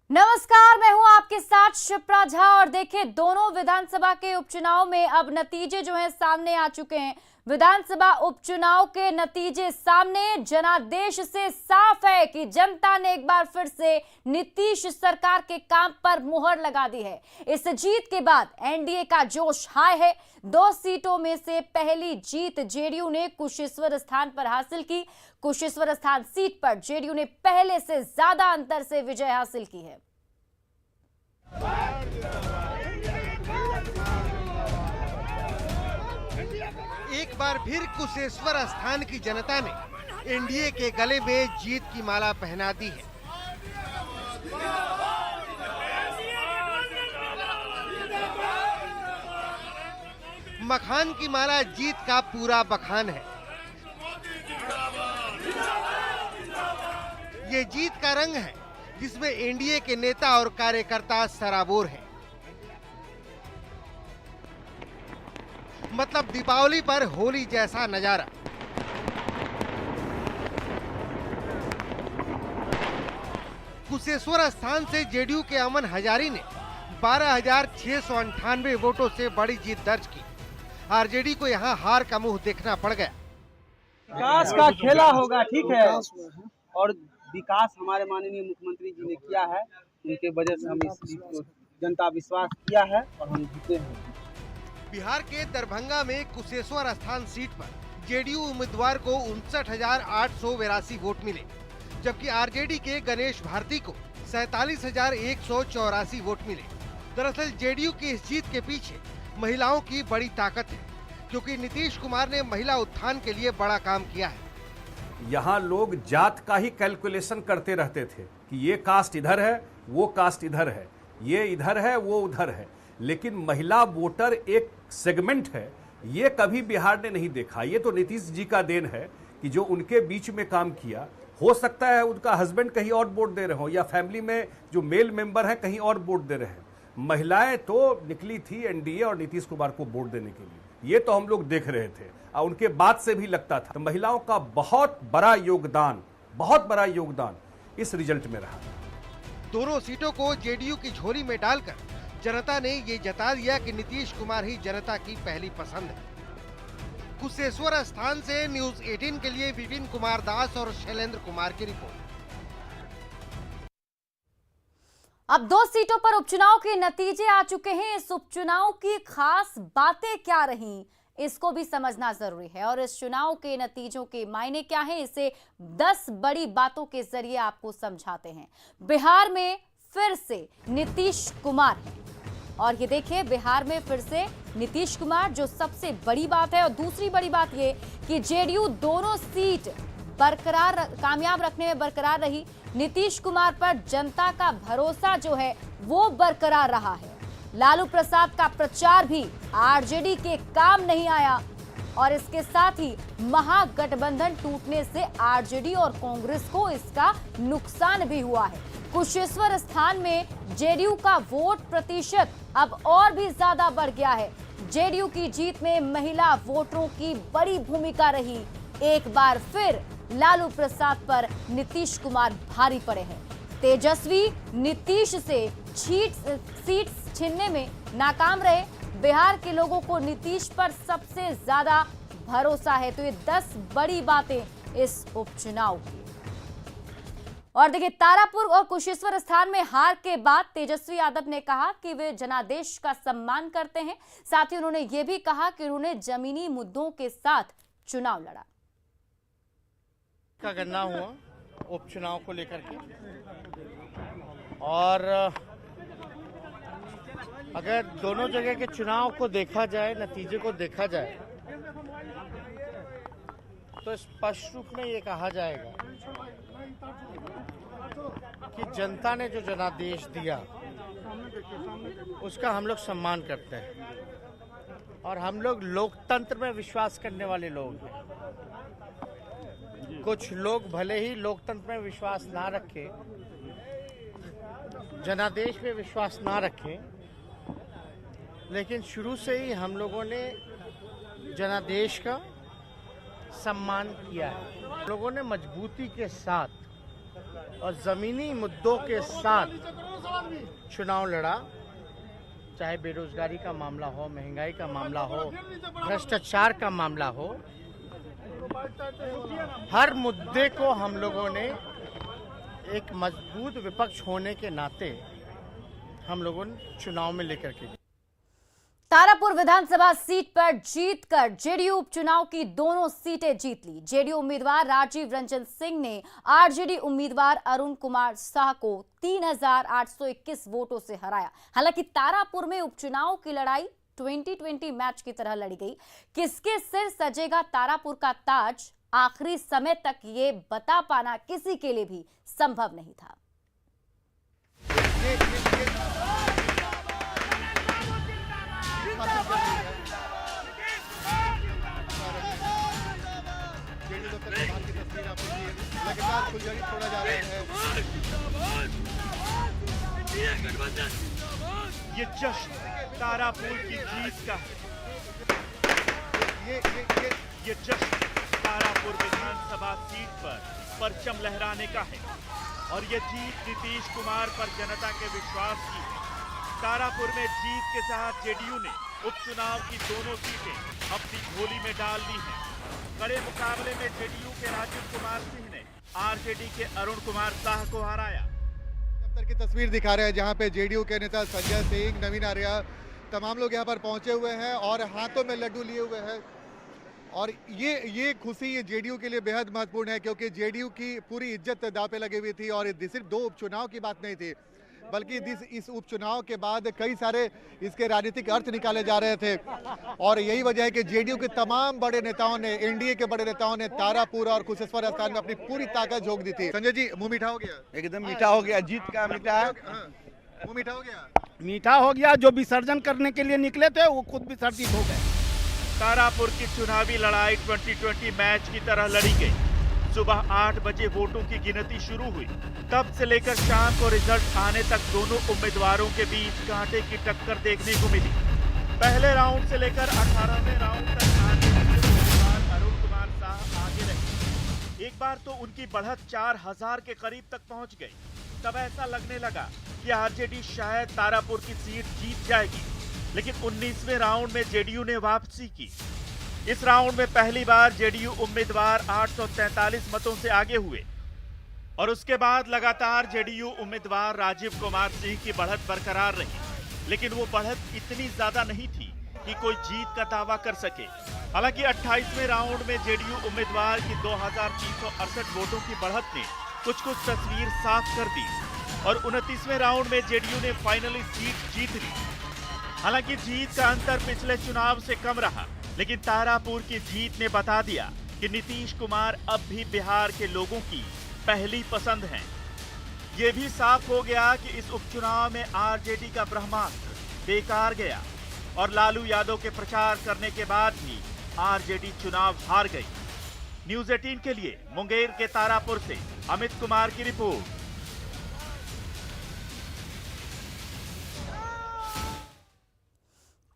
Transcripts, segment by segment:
नमस्कार, मैं हूं आपके साथ शिप्रा झा। और देखिए, दोनों विधानसभा के उपचुनाव में अब नतीजे जो हैं सामने आ चुके हैं। विधानसभा उपचुनाव के नतीजे सामने, जनादेश से साफ है कि जनता ने एक बार फिर से नीतीश सरकार के काम पर मुहर लगा दी है। इस जीत के बाद एनडीए का जोश हाई है। 2 सीटों में से पहली जीत जेडीयू ने कुशेश्वर स्थान पर हासिल की। कुशेश्वर स्थान सीट पर जेडीयू ने पहले से ज्यादा अंतर से विजय हासिल की है। एक बार फिर कुशेश्वर स्थान की जनता ने एनडीए के गले में जीत की माला पहना दी है। मखान की माला जीत का पूरा बखान है। ये जीत का रंग है जिसमें एनडीए के नेता और कार्यकर्ता सराबोर हैं। मतलब दीपावली पर होली जैसा नजारा। कुशेश्वर स्थान से जेडीयू के अमन हजारी ने 12,698 वोटों से बड़ी जीत दर्ज की। आरजेडी को यहां हार का मुंह देखना पड़ गया। विकास का खेला होगा, ठीक है, और विकास हमारे माननीय मुख्यमंत्री जी ने किया है। उनके वजह से हम इस जीत को जनता विश्वास किया है और हम जीते हैं। बिहार के दरभंगा में कुशेश्वर स्थान सीट पर जेडीयू उम्मीदवार को 59,882 वोट मिले, जबकि आरजेडी के गणेश भारती को 47,184 वोट मिले। दरअसल जेडीयू की इस जीत के पीछे महिलाओं की बड़ी ताकत है, क्योंकि नीतीश कुमार ने महिला उत्थान के लिए बड़ा काम किया है। यहाँ लोग जात का ही कैलकुलेशन करते रहते थे कि ये कास्ट इधर है, वो कास्ट इधर है, ये इधर है, वो उधर है, लेकिन महिला वोटर एक सेगमेंट है, ये कभी बिहार ने नहीं देखा। ये तो नीतीश जी का देन है कि जो उनके बीच में काम किया। हो सकता है उनका हस्बैंड कहीं और वोट दे रहे हो, या फैमिली में जो मेल मेंबर है कहीं और वोट दे रहे हैं। महिलाएं तो निकली थी एनडीए और नीतीश कुमार को वोट देने के लिए, ये तो हम लोग देख रहे थे और उनके बात से भी लगता था। तो महिलाओं का बहुत बड़ा योगदान इस रिजल्ट में रहा। दोनों सीटों को जेडीयू की झोली में डालकर जनता ने ये जता दिया कि नीतीश कुमार ही जनता की पहली पसंद है। कुशेश्वर स्थान से न्यूज़ 18 के लिए विपिन कुमार दास और शैलेंद्र कुमार की रिपोर्ट। अब 2 सीटों पर उपचुनाव के नतीजे आ चुके हैं। इस उपचुनाव की खास बातें क्या रहीं, इसको भी समझना जरूरी है। और इस चुनाव के नतीजों के मायने क्या हैं, इसे 10 बड़ी बातों के जरिए आपको समझाते हैं। बिहार में फिर से नीतीश कुमार है, और ये देखिए, बिहार में फिर से नीतीश कुमार जो सबसे बड़ी बात है। और दूसरी बड़ी बात ये कि जेडीयू दोनों सीट बरकरार, कामयाब रखने में बरकरार रही। नीतीश कुमार पर जनता का भरोसा जो है वो बरकरार रहा है। लालू प्रसाद का प्रचार भी आरजेडी के काम नहीं आया, और इसके साथ ही महागठबंधन टूटने से आरजेडी और कांग्रेस को इसका नुकसान भी हुआ है। कुशेश्वर स्थान में जेडीयू का वोट प्रतिशत अब और भी ज्यादा बढ़ गया है। जेडीयू की जीत में महिला वोटरों की बड़ी भूमिका रही। एक बार फिर लालू प्रसाद पर नीतीश कुमार भारी पड़े हैं। तेजस्वी नीतीश से सीट छीनने में नाकाम रहे। बिहार के लोगों को नीतीश पर सबसे ज्यादा भरोसा है। तो ये 10 बड़ी बातें इस उपचुनाव की। और देखिए, तारापुर और कुशेश्वर स्थान में हार के बाद तेजस्वी यादव ने कहा कि वे जनादेश का सम्मान करते हैं। साथ ही उन्होंने ये भी कहा कि उन्होंने जमीनी मुद्दों के साथ चुनाव लड़ा। का गणना हुआ उपचुनाव को लेकर के, और अगर दोनों जगह के चुनाव को देखा जाए, नतीजे को देखा जाए, तो स्पष्ट रूप में ये कहा जाएगा कि जनता ने जो जनादेश दिया उसका हम लोग सम्मान करते हैं, और हम लोग लोकतंत्र में विश्वास करने वाले लोग हैं। कुछ लोग भले ही लोकतंत्र में विश्वास ना रखें, जनादेश में विश्वास ना रखें, लेकिन शुरू से ही हम लोगों ने जनादेश का सम्मान किया है। लोगों ने मजबूती के साथ और ज़मीनी मुद्दों के साथ चुनाव लड़ा, चाहे बेरोजगारी का मामला हो, महंगाई का मामला हो, भ्रष्टाचार का मामला हो, हर मुद्दे को हम लोगों ने एक मजबूत विपक्ष होने के नाते हम लोगों ने चुनाव में लेकर के। तारापुर विधानसभा सीट पर जीतकर जेडीयू उपचुनाव की दोनों सीटें जीत ली। जेडीयू उम्मीदवार राजीव रंजन सिंह ने आरजेडी उम्मीदवार अरुण कुमार शाह को 3,821 वोटों से हराया। हालांकि तारापुर में उपचुनाव की लड़ाई 2020 मैच की तरह लड़ी गई। किसके सिर सजेगा तारापुर का ताज, आखिरी समय तक ये बता पाना किसी के लिए भी संभव नहीं था। लगातार फुलझड़ी छोड़ा जा रहे हैं। ये जश्न तारापुर की जीत का है। ये जश्न तारापुर विधानसभा सीट पर परचम लहराने का है और ये जीत नीतीश कुमार पर जनता के विश्वास की है। तारापुर में जीत के साथ जेडीयू ने उपचुनाव की दोनों सीटें अपनी झोली में डाल ली हैं। कड़े मुकाबले में जेडीयू के राजीव कुमार सिंह ने आरजेडी के अरुण कुमार शाह को हराया। दफ्तर की तस्वीर दिखा रहे हैं जहां पे जेडीयू के नेता संजय सिंह, नवीन आर्या, तमाम लोग यहां पर पहुंचे हुए हैं और हाथों में लड्डू लिए हुए हैं। और ये खुशी ये जेडीयू के लिए बेहद महत्वपूर्ण है क्योंकि जेडीयू की पूरी इज्जत दांव पे लगी हुई थी। और सिर्फ 2 उपचुनाव की बात नहीं थी बल्कि इस उपचुनाव के बाद कई सारे इसके राजनीतिक अर्थ निकाले जा रहे थे। और यही वजह है कि जेडीयू के तमाम बड़े नेताओं ने, एनडीए के बड़े नेताओं ने तारापुर और कुशेश्वर स्थान में अपनी पूरी ताकत झोंक दी थी। संजय जी, मुंह मीठा हो गया? एकदम मीठा हो गया, जीत का मीठा है। मुंह मीठा हो गया? मीठा हो गया। जो विसर्जन करने के लिए निकले थे वो खुद विसर्जित हो गए। तारापुर की चुनावी लड़ाई 2020 मैच की तरह लड़ी गई। सुबह 8 बजे वोटों की गिनती शुरू हुई। तब से लेकर शाम को रिजल्ट आने तक दोनों उम्मीदवारों के बीच कांटे की टक्कर देखने को मिली। पहले राउंड से लेकर 18वें राउंड तक आरजेडी के उम्मीदवार अरुण कुमार शाह आगे रहे। एक बार तो उनकी बढ़त 4,000 के करीब तक पहुंच गई। तब ऐसा लगने लगा कि आरजेडी शायद तारापुर की सीट जीत जाएगी, लेकिन 19वें राउंड में जेडीयू ने वापसी की। इस राउंड में पहली बार जेडीयू उम्मीदवार 843 मतों से आगे हुए और उसके बाद लगातार जेडीयू उम्मीदवार राजीव कुमार सिंह की बढ़त बरकरार रही। लेकिन वो बढ़त इतनी ज्यादा नहीं थी कि कोई जीत का दावा कर सके। हालांकि 28वें राउंड में जेडीयू उम्मीदवार की 2,368 वोटों की बढ़त ने कुछ तस्वीर साफ कर दी और 29वें राउंड में जेडीयू ने फाइनली सीट जीत ली। हालांकि जीत का अंतर पिछले चुनाव से कम रहा, लेकिन तारापुर की जीत ने बता दिया कि नीतीश कुमार अब भी बिहार के लोगों की पहली पसंद हैं। ये भी साफ हो गया कि इस उपचुनाव में आरजेडी का ब्रह्मास्त्र बेकार गया और लालू यादव के प्रचार करने के बाद भी आरजेडी चुनाव हार गई। न्यूज़ 18 के लिए मुंगेर के तारापुर से अमित कुमार की रिपोर्ट।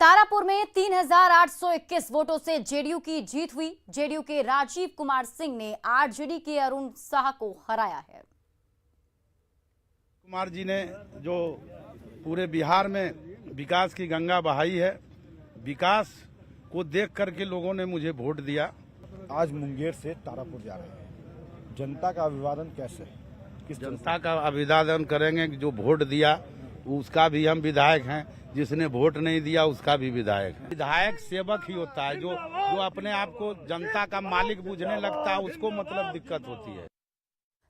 तारापुर में 3,821 वोटों से जेडीयू की जीत हुई। जेडीयू के राजीव कुमार सिंह ने आरजेडी के अरुण शाह को हराया है। कुमार जी ने जो पूरे बिहार में विकास की गंगा बहाई है, विकास को देख करके लोगों ने मुझे वोट दिया। आज मुंगेर से तारापुर जा रहे हैं, जनता का अभिवादन कैसे, किस जनता का अभिवादन करेंगे? जो वोट दिया उसका भी हम विधायक हैं, जिसने वोट नहीं दिया उसका भी विधायक है। विधायक सेवक ही होता है, जो अपने आप को जनता का मालिक बुझने लगता है उसको मतलब दिक्कत होती है।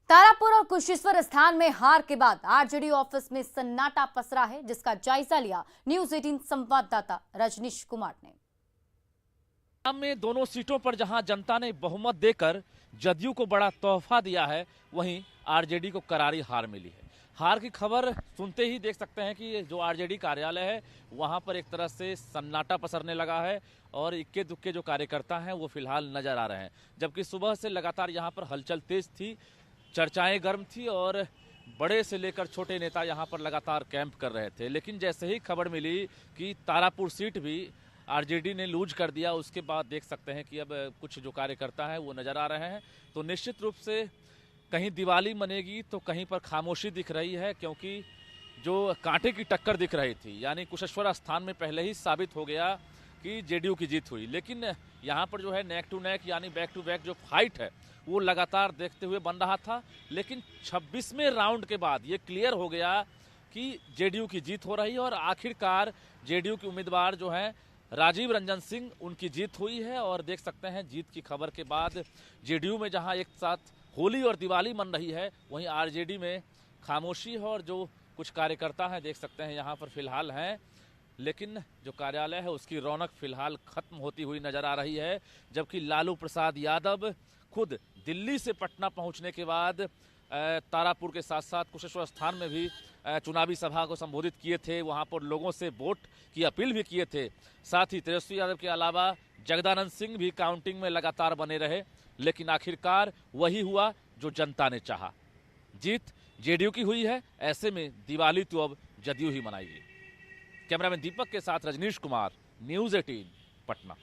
तारापुर और कुशेश्वर स्थान में हार के बाद आरजेडी ऑफिस में सन्नाटा पसरा है, जिसका जायजा लिया न्यूज़ 18 संवाददाता रजनीश कुमार ने। में दोनों सीटों पर जहां जनता ने बहुमत देकर जदयू को बड़ा तोहफा दिया है, वहीं आरजेडी को करारी हार मिली है। हार की खबर सुनते ही देख सकते हैं कि जो आरजेडी कार्यालय है वहां पर एक तरह से सन्नाटा पसरने लगा है और इक्के दुक्के जो कार्यकर्ता हैं वो फिलहाल नजर आ रहे हैं। जबकि सुबह से लगातार यहां पर हलचल तेज थी, चर्चाएं गर्म थी और बड़े से लेकर छोटे नेता यहां पर लगातार कैंप कर रहे थे। लेकिन जैसे ही खबर मिली कि तारापुर सीट भी आरजेडी ने लूज कर दिया, उसके बाद देख सकते हैं कि अब कुछ जो कार्यकर्ता हैं वो नजर आ रहे हैं। तो निश्चित रूप से कहीं दिवाली मनेगी तो कहीं पर खामोशी दिख रही है, क्योंकि जो कांटे की टक्कर दिख रही थी, यानी कुशेश्वर स्थान में पहले ही साबित हो गया कि जेडीयू की जीत हुई। लेकिन यहाँ पर जो है नेक टू नेक यानी बैक टू बैक जो फाइट है वो लगातार देखते हुए बन रहा था। लेकिन 26वें राउंड के बाद ये क्लियर हो गया कि जेडीयू की जीत हो रही है और आखिरकार जेडीयू के उम्मीदवार जो हैं राजीव रंजन सिंह, उनकी जीत हुई है। और देख सकते हैं जीत की खबर के बाद जेडीयू में जहां एक साथ होली और दिवाली मन रही है, वहीं आरजेडी में खामोशी है और जो कुछ कार्यकर्ता हैं देख सकते हैं यहाँ पर फिलहाल हैं, लेकिन जो कार्यालय है उसकी रौनक फिलहाल खत्म होती हुई नजर आ रही है। जबकि लालू प्रसाद यादव खुद दिल्ली से पटना पहुंचने के बाद तारापुर के साथ साथ कुशेश्वर स्थान में भी चुनावी सभा को संबोधित किए थे, वहां पर लोगों से वोट की अपील भी किए थे। साथ ही तेजस्वी यादव के अलावा जगदानंद सिंह भी काउंटिंग में लगातार बने रहे। लेकिन आखिरकार वही हुआ जो जनता ने चाहा, जीत जेडीयू की हुई है। ऐसे में दिवाली तो अब जदयू ही मनाएगी। कैमरामैन दीपक के साथ रजनीश कुमार, न्यूज़ 18 पटना।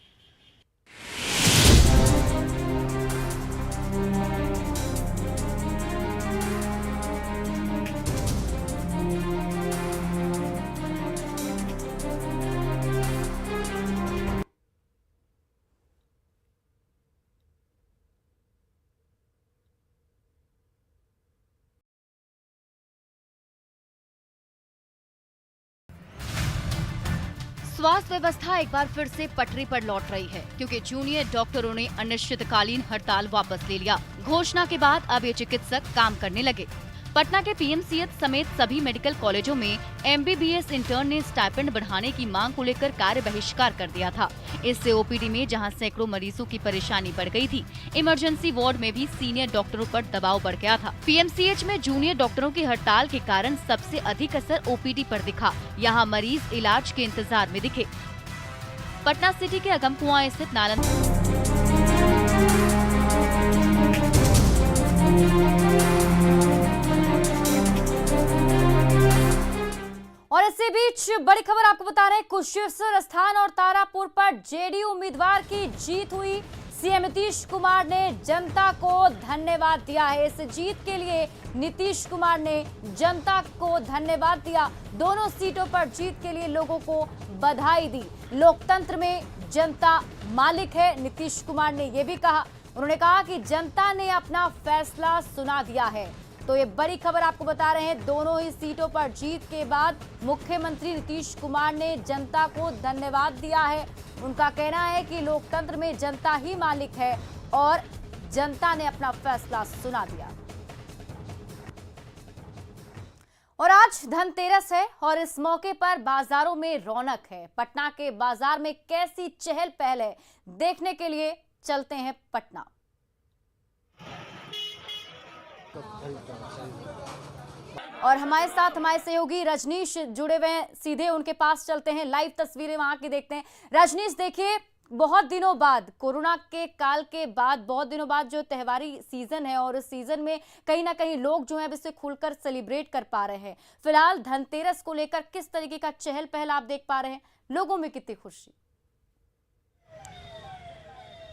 स्वास्थ्य व्यवस्था एक बार फिर से पटरी पर लौट रही है, क्योंकि जूनियर डॉक्टरों ने अनिश्चितकालीन हड़ताल वापस ले लिया। घोषणा के बाद अब ये चिकित्सक काम करने लगे। पटना के पीएमसीएच समेत सभी मेडिकल कॉलेजों में एमबीबीएस इंटर्न ने स्टाइपेंड बढ़ाने की मांग को लेकर कार्य बहिष्कार कर दिया था। इससे ओपीडी में जहां सैकड़ों मरीजों की परेशानी बढ़ गई थी, इमरजेंसी वार्ड में भी सीनियर डॉक्टरों पर दबाव बढ़ गया था। पीएमसीएच में जूनियर डॉक्टरों की हड़ताल के कारण सबसे अधिक असर ओपीडी पर दिखा। यहाँ मरीज इलाज के इंतजार में दिखे। पटना सिटी के अगमकुआं स्थित नालंदा और इसी बीच बड़ी खबर आपको बता रहे हैं, कुशेश्वर स्थान और तारापुर पर जेडीयू उम्मीदवार की जीत हुई। सीएम नीतीश कुमार ने जनता को धन्यवाद दिया है। इस जीत के लिए नीतीश कुमार ने जनता को धन्यवाद दिया। दोनों सीटों पर जीत के लिए लोगों को बधाई दी। लोकतंत्र में जनता मालिक है, नीतीश कुमार ने यह भी कहा। उन्होंने कहा कि जनता ने अपना फैसला सुना दिया है। तो ये बड़ी खबर आपको बता रहे हैं, दोनों ही सीटों पर जीत के बाद मुख्यमंत्री नीतीश कुमार ने जनता को धन्यवाद दिया है। उनका कहना है कि लोकतंत्र में जनता ही मालिक है और जनता ने अपना फैसला सुना दिया। और आज धनतेरस है और इस मौके पर बाजारों में रौनक है। पटना के बाजार में कैसी चहल पहल है, देखने के लिए चलते हैं पटना। और हमारे साथ हमारे सहयोगी रजनीश जुड़े हुए हैं, सीधे उनके पास चलते हैं, लाइव तस्वीरें वहां की देखते हैं। रजनीश, देखिए बहुत दिनों बाद, कोरोना के काल के बाद बहुत दिनों बाद जो त्योहारी सीजन है और इस सीजन में कहीं ना कहीं लोग जो है इसे खुलकर सेलिब्रेट कर पा रहे हैं। फिलहाल धनतेरस को लेकर किस तरीके का चहल पहल आप देख पा रहे हैं, लोगों में कितनी खुशी?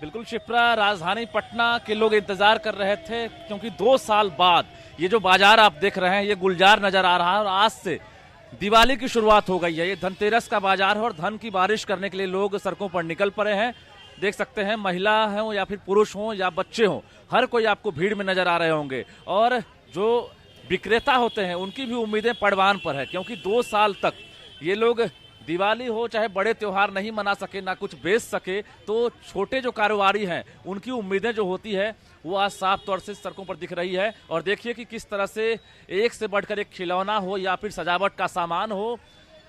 बिल्कुल शिप्रा, राजधानी पटना के लोग इंतजार कर रहे थे, क्योंकि 2 साल बाद ये जो बाजार आप देख रहे हैं ये गुलजार नजर आ रहा है और आज से दिवाली की शुरुआत हो गई है। ये धनतेरस का बाजार है और धन की बारिश करने के लिए लोग सड़कों पर निकल पड़े हैं। देख सकते हैं, महिला हो या फिर पुरुष हो या बच्चे हो, हर कोई आपको भीड़ में नजर आ रहे होंगे। और जो विक्रेता होते हैं उनकी भी उम्मीदें पड़वान पर है, क्योंकि 2 साल तक ये लोग दिवाली हो चाहे बड़े त्योहार नहीं मना सके, ना कुछ बेच सके, तो छोटे जो कारोबारी हैं उनकी उम्मीदें जो होती है वो आज साफ तौर से सड़कों पर दिख रही है। और देखिए कि किस तरह से एक से बढ़कर एक खिलौना हो या फिर सजावट का सामान हो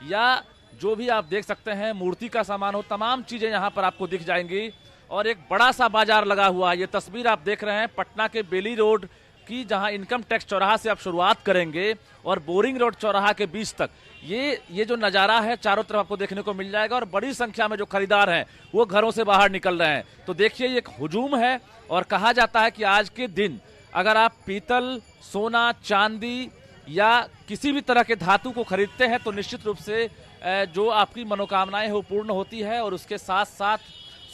या जो भी आप देख सकते हैं मूर्ति का सामान हो, तमाम चीजें यहाँ पर आपको दिख जाएंगी। और एक बड़ा सा बाजार लगा हुआ है। ये तस्वीर आप देख रहे हैं पटना के बेली रोड की, जहां इनकम टैक्स चौराहा से आप शुरुआत करेंगे और बोरिंग रोड चौराहा के बीच तक ये जो नज़ारा है चारों तरफ आपको देखने को मिल जाएगा। और बड़ी संख्या में जो खरीदार हैं वो घरों से बाहर निकल रहे हैं। तो देखिए ये एक हुजूम है और कहा जाता है कि आज के दिन अगर आप पीतल, सोना, चांदी या किसी भी तरह के धातु को खरीदते हैं तो निश्चित रूप से जो आपकी मनोकामनाएं हैं वो पूर्ण होती है और उसके साथ साथ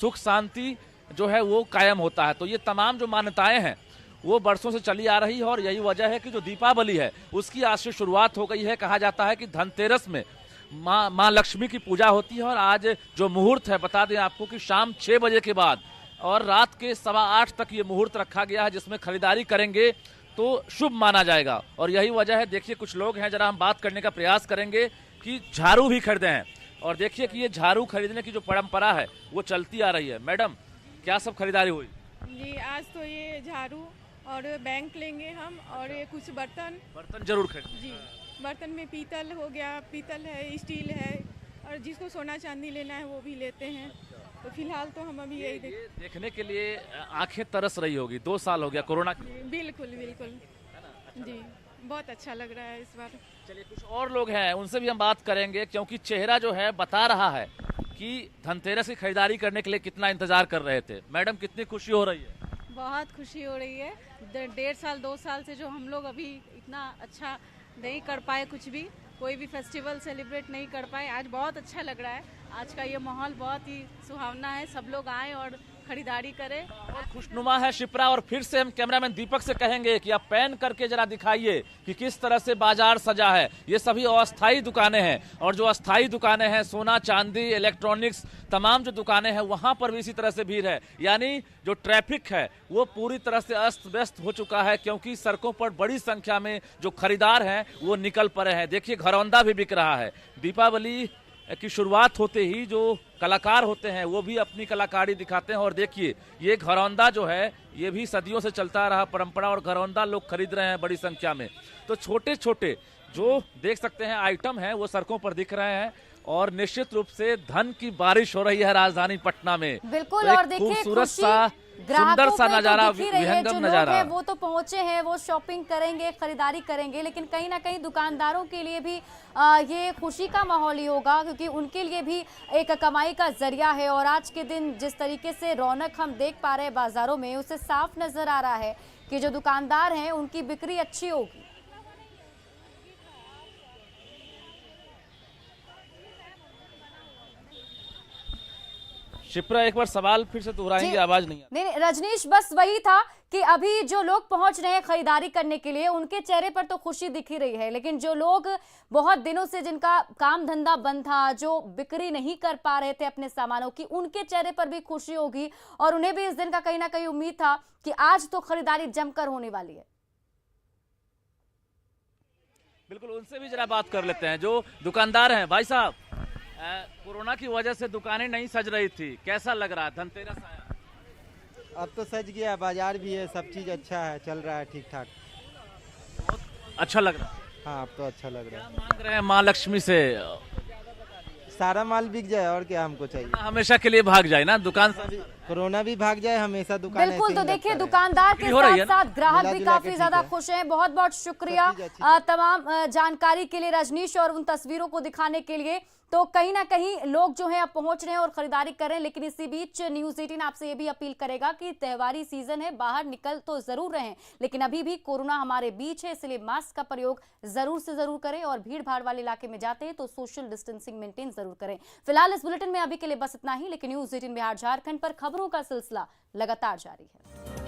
सुख शांति जो है वो कायम होता है। तो ये तमाम जो मान्यताएं हैं वो बरसों से चली आ रही है और यही वजह है कि जो दीपावली है उसकी आज से शुरुआत हो गई है। कहा जाता है कि धनतेरस में माँ लक्ष्मी की पूजा होती है और आज जो मुहूर्त है, बता दें आपको कि शाम 6 बजे के बाद और रात के 8:15 तक ये मुहूर्त रखा गया है, जिसमें खरीदारी करेंगे तो शुभ माना जाएगा। और यही वजह है, देखिए कुछ लोग हैं, जरा हम बात करने का प्रयास करेंगे कि झाड़ू भी खरीदे हैं और देखिए कि ये झाड़ू खरीदने की जो परंपरा है वो चलती आ रही है। मैडम, क्या सब खरीदारी हुई? जी, आज तो ये झाड़ू और बैंक लेंगे हम, और ये कुछ बर्तन जरूर खरीद। जी, बर्तन में पीतल हो गया, पीतल है, स्टील है, और जिसको सोना चांदी लेना है वो भी लेते हैं। तो फिलहाल तो हम अभी यही देखने के लिए आंखें तरस रही होगी। 2 साल हो गया कोरोना की। बिल्कुल बिल्कुल जी, बहुत अच्छा लग रहा है इस बार। चलिए, कुछ और लोग हैं, उनसे भी हम बात करेंगे, क्योंकि चेहरा जो है बता रहा है कि धनतेरस की खरीदारी करने के लिए कितना इंतजार कर रहे थे। मैडम, कितनी खुशी हो रही है? बहुत खुशी हो रही है। 1.5 साल 2 साल से जो हम लोग अभी इतना अच्छा नहीं कर पाए, कुछ भी कोई भी फेस्टिवल सेलिब्रेट नहीं कर पाए, आज बहुत अच्छा लग रहा है। आज का ये माहौल बहुत ही सुहावना है, सब लोग आए और खरीदारी करें। बहुत खुशनुमा है शिप्रा। और फिर से हम कैमरामैन दीपक से कहेंगे कि आप पैन करके जरा दिखाइए कि किस तरह से बाजार सजा है। ये सभी अस्थायी दुकानें हैं और जो अस्थायी दुकानें हैं, सोना चांदी, इलेक्ट्रॉनिक्स, तमाम जो दुकानें हैं वहां पर भी इसी तरह से भीड़ है। यानी जो ट्रैफिक है वो पूरी तरह से अस्त व्यस्त हो चुका है, क्योंकि सड़कों पर बड़ी संख्या में जो खरीदार हैं वो निकल पड़े हैं। देखिए, घरौंदा भी बिक रहा है। दीपावली की शुरुआत होते ही जो कलाकार होते हैं वो भी अपनी कलाकारी दिखाते हैं। और देखिए, ये घरौंदा जो है ये भी सदियों से चलता रहा परंपरा, और घरौंदा लोग खरीद रहे हैं बड़ी संख्या में। तो छोटे छोटे जो देख सकते हैं आइटम हैं वो सड़कों पर दिख रहे हैं और निश्चित रूप से धन की बारिश हो रही है राजधानी पटना में। बिल्कुल। तो और देखिए, खूबसूरत सा, सुंदर सा नजारा, विहंगम नजारा। वो तो पहुंचे हैं, वो शॉपिंग करेंगे, खरीदारी करेंगे, लेकिन कहीं ना कहीं दुकानदारों के लिए भी ये खुशी का माहौल ही होगा, क्योंकि उनके लिए भी एक कमाई का जरिया है। और आज के दिन जिस तरीके से रौनक हम देख पा रहे हैं बाजारों में, उससे साफ नजर आ रहा है कि जो दुकानदार हैं उनकी बिक्री अच्छी होगी। शिप्रा, एक बार सवाल फिर से दोहराएंगे, आवाज नहीं। नहीं, रजनीश, बस वही था कि अभी जो लोग पहुंच रहे हैं खरीदारी करने के लिए, उनके चेहरे पर तो खुशी दिख ही रही है, लेकिन जो लोग बहुत दिनों से जिनका काम धंधा बंद था, जो बिक्री नहीं कर पा रहे थे अपने सामानों की, उनके चेहरे पर भी खुशी होगी और उन्हें भी इस दिन का कहीं ना कहीं उम्मीद था कि आज तो खरीदारी जमकर होने वाली है। बिल्कुल, उनसे भी जरा बात कर लेते हैं जो दुकानदार हैं। भाई साहब, कोरोना की वजह से दुकानें नहीं सज रही थी, कैसा लग रहा है? धनतेरस आया, अब तो सज गया, बाजार भी है, सब चीज अच्छा है, चल रहा है ठीक ठाक। अच्छा लग रहा है? हाँ, अब तो अच्छा लग रहा है। मांग रहे हैं माँ लक्ष्मी से सारा माल बिक जाए, और क्या हमको चाहिए? हमेशा के लिए भाग जाए ना दुकान से, कोरोना भी भाग जाए, हमेशा दुकान। बिल्कुल। तो देखिए, दुकानदार के साथ साथ ग्राहक भी काफी ज्यादा खुश हैं। बहुत बहुत शुक्रिया तमाम जानकारी के लिए रजनीश, और उन तस्वीरों को दिखाने के लिए। तो कहीं ना कहीं लोग जो हैं अब पहुंच रहे हैं और खरीदारी कर रहे हैं, लेकिन इसी बीच न्यूज़ 18 आपसे ये भी अपील करेगा कि त्योहारी सीजन है, बाहर निकल तो जरूर रहे हैं, लेकिन अभी भी कोरोना हमारे बीच है, इसलिए मास्क का प्रयोग जरूर से जरूर करें और भीड़ भाड़ वाले इलाके में जाते हैं तो सोशल डिस्टेंसिंग मेंटेन जरूर करें। फिलहाल इस बुलेटिन में अभी के लिए बस इतना ही, लेकिन न्यूज़ 18 बिहार झारखंड पर खबरों का सिलसिला लगातार जारी है।